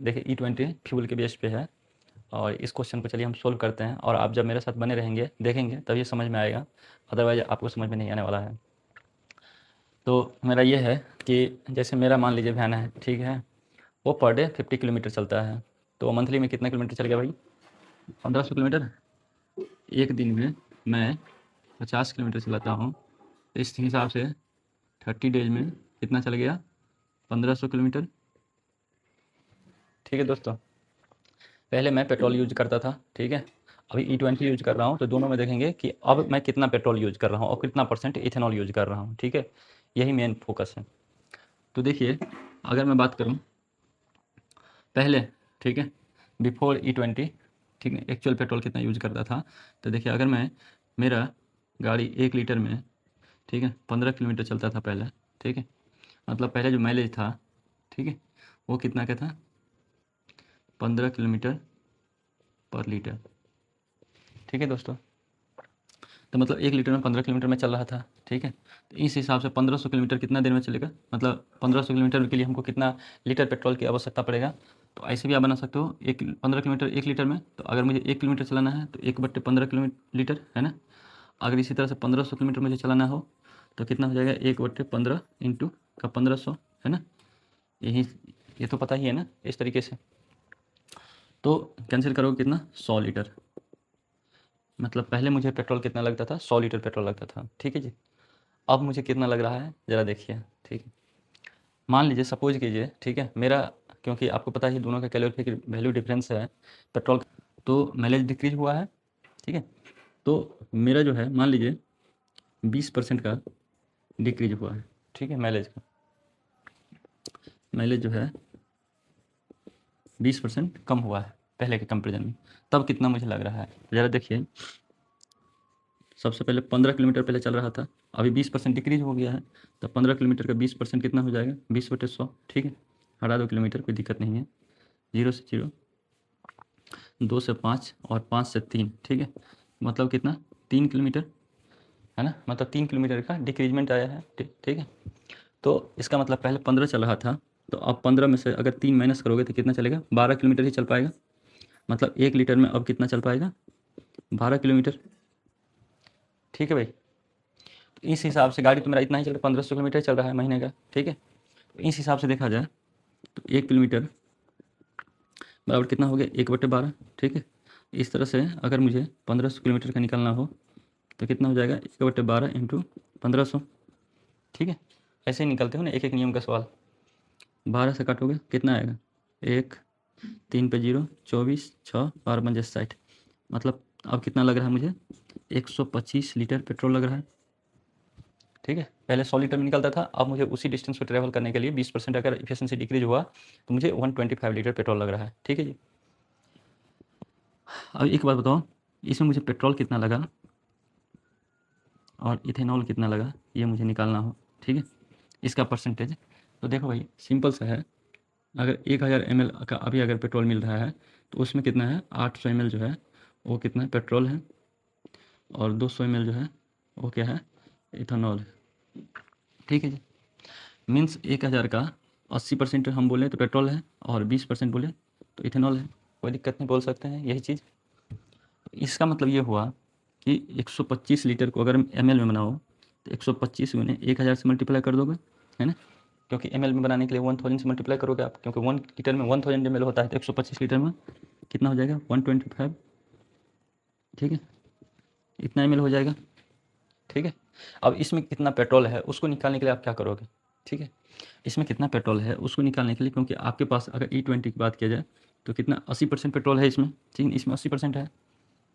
देखिए E20 fuel के base पे है और इस क्वेश्चन को चलिए हम सोल्व करते हैं और आप जब मेरे साथ बने रहेंगे देखेंगे तब ये समझ में आएगा, अदरवाइज आपको समझ में नहीं आने वाला है। तो मेरा ये है कि जैसे मेरा मान लीजिए वैन है, ठीक है, वो पर डे 50 किलोमीटर चलता है, तो मंथली में कितना किलोमीटर चल गया भाई? 1500 किलोमीटर। एक दिन में मैं 50 किलोमीटर चलाता हूँ, तो इस हिसाब से 30 डेज में कितना चल गया? 1500 किलोमीटर। ठीक है दोस्तों, पहले मैं पेट्रोल यूज करता था, ठीक है, अभी E20 यूज कर रहा हूँ, तो दोनों में देखेंगे कि अब मैं कितना पेट्रोल यूज कर रहा हूँ और कितना परसेंट इथेनॉल यूज कर रहा हूँ, ठीक है, यही मेन फोकस है। तो देखिए, अगर मैं बात करूँ पहले, ठीक है, बिफोर E20, ठीक है, एक्चुअल पेट्रोल कितना यूज करता था, तो देखिए अगर मैं मेरा गाड़ी 1 लीटर में, ठीक है, 15 किलोमीटर चलता था पहले, ठीक है, मतलब पहले जो माइलेज था, ठीक है, वो कितना का था? 15 किलोमीटर पर लीटर। ठीक है दोस्तों, तो मतलब 1 लीटर में 15 किलोमीटर में चल रहा था, ठीक है, तो इस हिसाब से 1500 किलोमीटर कितना देर में चलेगा? मतलब 1500 किलोमीटर के लिए हमको कितना लीटर पेट्रोल की आवश्यकता पड़ेगा? तो ऐसे भी आप बना सकते हो, 15 किलोमीटर 1 लीटर में, तो अगर मुझे 1 किलोमीटर चलाना है तो 1/15 किलोमीटर है ना। अगर इसी तरह से 1500 किलोमीटर मुझे चलाना हो तो कितना हो जाएगा? 1/15 इंटू का 1500, है ना, यही, ये तो पता ही है ना इस तरीके से। तो कैंसिल करोगे कितना? 100 लीटर। मतलब पहले मुझे पेट्रोल कितना लगता था? 100 लीटर पेट्रोल लगता था, ठीक है जी। अब मुझे कितना लग रहा है ज़रा देखिए, ठीक है, मान लीजिए सपोज कीजिए, ठीक है, मेरा, क्योंकि आपको पता ही दोनों का कैलोरीफिक वैल्यू डिफरेंस है पेट्रोल, तो माइलेज डिक्रीज हुआ है, ठीक है, तो मेरा जो है मान लीजिए 20% का डिक्रीज हुआ है, ठीक है, माइलेज का, माइलेज जो है 20% कम हुआ है पहले के कंपेरिजन में। तब कितना मुझे लग रहा है ज़रा देखिए, सबसे पहले 15 किलोमीटर पहले चल रहा था, अभी 20% डिक्रीज हो गया है, तो 15 किलोमीटर का 20% कितना हो जाएगा? 20/100, ठीक है, हटा दो किलोमीटर, कोई दिक्कत नहीं है, 0 से 0, 2 से 5 और 5 से 3, ठीक है, मतलब कितना? 3 किलोमीटर, है ना, मतलब 3 किलोमीटर का डिक्रीजमेंट आया है, ठीक है। तो इसका मतलब पहले 15 चल रहा था, तो अब 15 में से अगर 3 माइनस करोगे तो कितना चलेगा? 12 किलोमीटर ही चल पाएगा, मतलब 1 लीटर में अब कितना चल पाएगा? 12 किलोमीटर, ठीक है भाई। तो इस हिसाब से गाड़ी तो मेरा इतना ही चल रहा है, 1500 किलोमीटर चल रहा है महीने का, ठीक है, तो इस हिसाब से देखा जाए तो 1 किलोमीटर बराबर कितना हो गया? 1/12, ठीक है। इस तरह से अगर मुझे 1500 किलोमीटर का निकालना हो तो कितना हो जाएगा? 1/12 इंटू 1500, ठीक है, ऐसे ही निकलते हो ना एक एक नियम का सवाल। 12 से काटोगे कितना आएगा? 1, 3 पे 0, 24, 6, 12 × 60, मतलब अब कितना लग रहा है मुझे? 125 लीटर पेट्रोल लग रहा है, ठीक है। पहले 100 लीटर में निकलता था, अब मुझे उसी डिस्टेंस को ट्रैवल करने के लिए 20% अगर इफिशिएंसी डिक्रीज हुआ तो मुझे 125 लीटर पेट्रोल लग रहा है, ठीक है जी। अब एक बात बताओ, इसमें मुझे पेट्रोल कितना लगा और इथेनॉल कितना लगा, ये मुझे निकालना हो, ठीक है, इसका परसेंटेज। तो देखो भाई सिंपल सा है, अगर 1000 ml का अभी अगर पेट्रोल मिल रहा है तो उसमें कितना है? 800 ml जो है वो कितना है? पेट्रोल है, और 200 ml जो है वो क्या है? इथेनॉल है, ठीक है जी। मीन्स 1000 का 80% हम बोले तो पेट्रोल है और 20% बोले तो इथेनॉल है, कोई दिक्कत नहीं, बोल सकते हैं यही चीज़। इसका मतलब ये हुआ कि 125 लीटर को अगर ml में बनाओ तो 125 गुने 1000 से मल्टीप्लाई कर दोगे, है ना, क्योंकि ml में बनाने के लिए 1000 से मल्टीप्लाई करोगे आप, क्योंकि 1 लीटर में 1000 ml होता है, तो 125 लीटर में कितना हो जाएगा? 125, ठीक है, इतना ml हो जाएगा, ठीक है। अब इसमें कितना पेट्रोल है उसको निकालने के लिए आप क्या करोगे? ठीक है, इसमें कितना पेट्रोल है उसको निकालने के लिए, क्योंकि आपके पास अगर E20 की बात किया जाए तो कितना 80% पेट्रोल है इसमें, ठीक है, इसमें 80% है,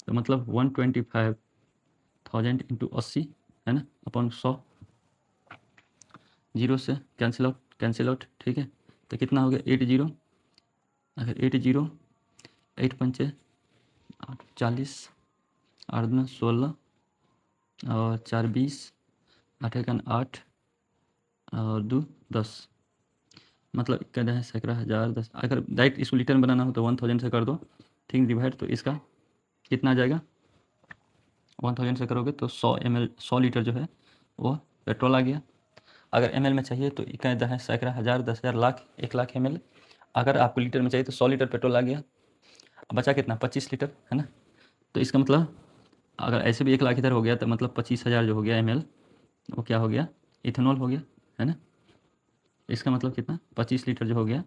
तो मतलब 125,000 इंटू 80, है ना, अपॉन 100, 0 से कैंसिल आउट, ठीक है, तो कितना हो गया? 80, अगर 80, 8 पंचे 40, 8 दूना 16 और 4 20, 8 एकन 8 और 2 10, मतलब कहते हैं सैकड़ा, हज़ार, 10, अगर डायरेक्ट इसको लीटर में बनाना हो तो 1000 से कर दो, ठीक, डिवाइड, तो इसका कितना आ जाएगा? 1000 से करोगे तो 100 ml, 100 लीटर जो है वो पेट्रोल आ गया। अगर ml में चाहिए तो कहता है सैकड़ा, हज़ार, 10,000, लाख, 1 लाख ml। अगर आपको लीटर में चाहिए तो 100 लीटर पेट्रोल आ गया, अब बचा कितना 25 लीटर, है ना। तो इसका मतलब अगर ऐसे भी 1 लाख इधर हो गया तो मतलब 25,000 जो हो गया ml, वो क्या हो गया, इथेनॉल हो गया, है ना। इसका मतलब कितना 25 लीटर जो हो गया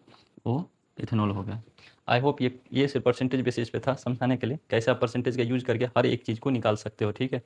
वो इथेनॉल हो गया। आई होप ये सिर्फ परसेंटेज बेसिस पे था, समझाने के लिए कैसे आप परसेंटेज का यूज करके हर एक चीज़ को निकाल सकते हो, ठीक है।